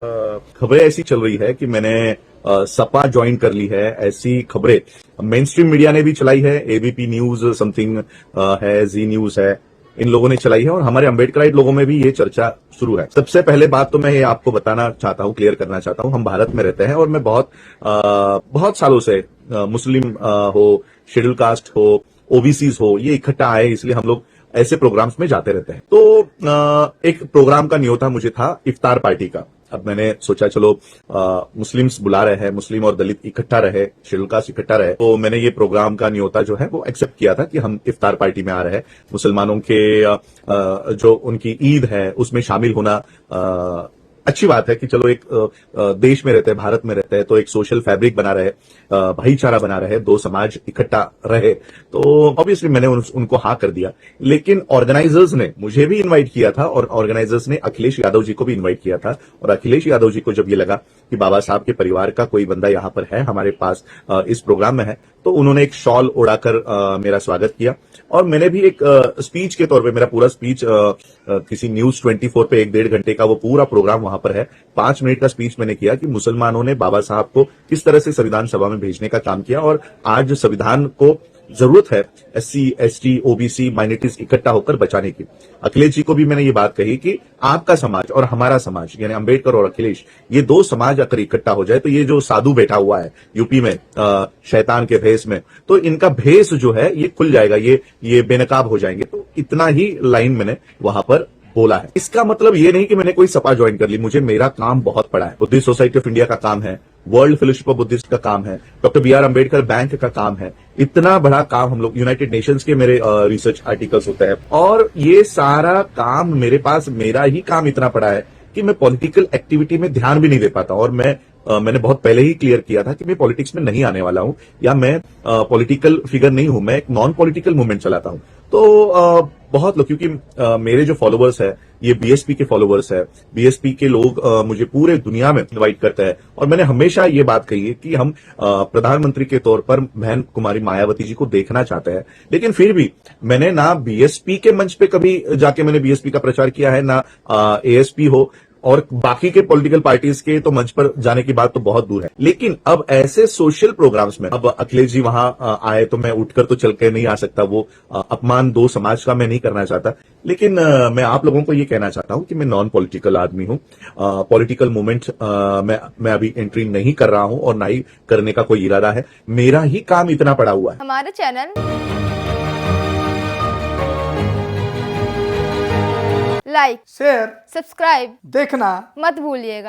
खबरें ऐसी चल रही है कि मैंने सपा ज्वाइन कर ली है, ऐसी खबरें मेन स्ट्रीम मीडिया ने भी चलाई है। एबीपी न्यूज समथिंग है, जी न्यूज है, इन लोगों ने चलाई है और हमारे अम्बेडकराइट लोगों में भी ये चर्चा शुरू है। सबसे पहले बात तो मैं ये आपको बताना चाहता हूँ, क्लियर करना चाहता हूँ, हम भारत में रहते हैं और मैं बहुत सालों से मुस्लिम हो, शेड्यूल कास्ट हो, ओबीसीज हो, ये इकट्ठा आए, इसलिए हम लोग ऐसे प्रोग्राम्स में जाते रहते हैं। तो एक प्रोग्राम का न्योता मुझे था इफ्तार पार्टी का। अब मैंने सोचा चलो मुस्लिम्स बुला रहे हैं, मुस्लिम और दलित इकट्ठा रहे, शेड्यूल कास्ट इकट्ठा रहे, तो मैंने ये प्रोग्राम का न्योता जो है वो एक्सेप्ट किया था कि हम इफ्तार पार्टी में आ रहे हैं। मुसलमानों के जो उनकी ईद है उसमें शामिल होना अच्छी बात है कि चलो एक देश में रहते हैं, भारत में रहते हैं, तो एक सोशल फैब्रिक बना रहे, भाईचारा बना रहे, दो समाज इकट्ठा रहे, तो ऑब्वियसली मैंने उनको हाँ कर दिया। लेकिन ऑर्गेनाइजर्स ने मुझे भी इनवाइट किया था और ऑर्गेनाइजर्स ने अखिलेश यादव जी को भी इनवाइट किया था। और अखिलेश यादव जी को जब ये लगा कि बाबा साहब के परिवार का कोई बंदा यहाँ पर है, हमारे पास इस प्रोग्राम में है, तो उन्होंने एक शॉल उड़ाकर मेरा स्वागत किया। और मैंने भी एक स्पीच के तौर पे, मेरा पूरा स्पीच किसी न्यूज 24 पे 1-1.5 घंटे का वो पूरा प्रोग्राम वहां पर है, 5 मिनट का स्पीच मैंने किया कि मुसलमानों ने बाबा साहब को किस तरह से संविधान सभा में भेजने का काम किया और आज संविधान को जरूरत है एससी, एसटी, ओबीसी, माइनॉरिटीज इकट्ठा होकर बचाने की। अखिलेश जी को भी मैंने ये बात कही कि आपका समाज और हमारा समाज, यानी अंबेडकर और अखिलेश, ये दो समाज अगर इकट्ठा हो जाए तो ये जो साधु बैठा हुआ है यूपी में शैतान के भेष में, तो इनका भेष जो है ये खुल जाएगा, ये बेनकाब हो जाएंगे। तो इतना ही लाइन मैंने वहां पर बोला है। इसका मतलब ये नहीं कि मैंने कोई सपा ज्वाइन कर ली, मुझे मेरा काम बहुत पड़ा है। बुद्धिस्ट सोसाइटी ऑफ इंडिया का काम है, वर्ल्ड फेलोशिप ऑफ बुद्धिस्ट का काम है, doctor B R Ambedkar bank का काम है, इतना बड़ा काम हम लोग, यूनाइटेड नेशंस के मेरे रिसर्च आर्टिकल्स होते हैं, और ये सारा काम मेरे पास, मेरा ही काम इतना पड़ा है कि मैं पॉलिटिकल एक्टिविटी में ध्यान भी नहीं दे पाता। और मैंने बहुत पहले ही क्लियर किया था कि मैं पॉलिटिक्स में नहीं आने वाला हूं, या मैं पॉलिटिकल फिगर नहीं हूं, मैं एक नॉन पॉलिटिकल मूवमेंट चलाता हूं। तो बहुत लोग, क्योंकि मेरे जो फॉलोवर्स है ये बीएसपी के फॉलोवर्स है, बीएसपी के लोग मुझे पूरे दुनिया में इनवाइट करते हैं, और मैंने हमेशा ये बात कही है कि हम प्रधानमंत्री के तौर पर बहन कुमारी मायावती जी को देखना चाहते हैं। लेकिन फिर भी मैंने ना बीएसपी के मंच पे कभी जाके मैंने बीएसपी का प्रचार किया है, ना एएसपी हो, और बाकी के पॉलिटिकल पार्टीज के तो मंच पर जाने की बात तो बहुत दूर है। लेकिन अब ऐसे सोशल प्रोग्राम्स में, अब अखिलेश जी वहां आए तो मैं उठकर तो चल के नहीं आ सकता, वो अपमान दो समाज का मैं नहीं करना चाहता। लेकिन मैं आप लोगों को ये कहना चाहता हूं कि मैं नॉन पॉलिटिकल आदमी हूं, पॉलिटिकल मूवमेंट मैं अभी एंट्री नहीं कर रहा हूं और ना ही करने का कोई इरादा है। मेरा ही काम इतना पड़ा हुआ है। हमारे चैनल लाइक, शेयर, सब्सक्राइब देखना मत भूलिएगा।